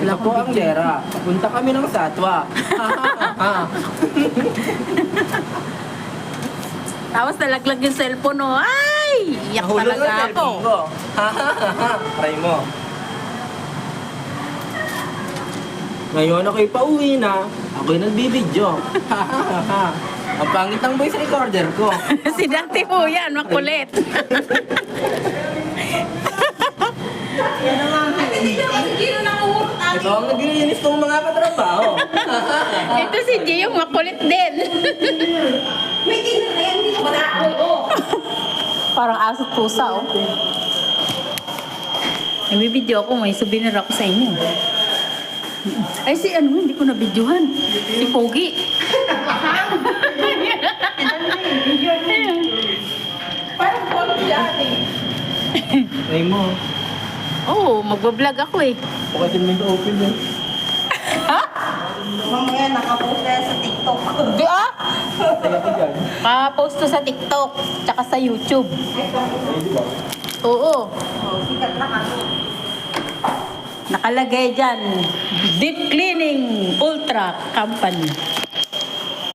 Ito po ang Jera. Punta kami ng Satwa. Tapos nalaglag yung cellphone, oh. Ay! Iyak Nahulog talaga ang ako. cellphone ko. Try mo. Ngayon ako'y pauwi na. Ako'y nagbibidyo. Ang pangit ng voice recorder ko. Si Dante po yan, makulit. Ito ang naglilinis kong mga katrabaho. Ito si Gio, makulit din. Parang aso't pusa, oh. Nagbibidyo ako, may souvenir ako sa inyo. Ay, si ano, hindi ko nabidyohan. Si Pogi. Parang Pogi yan eh. Try mo. Oo, magbablog ako eh. Bukasin mo yung open yun. Mamaya nakapost na yan sa TikTok. Di ah! Try ako dyan. Post to sa TikTok, tsaka sa YouTube. Ay, di ba? Oo. Oh, sikat na kasi. Nakalagay dyan, Deep Cleaning Ultra Company.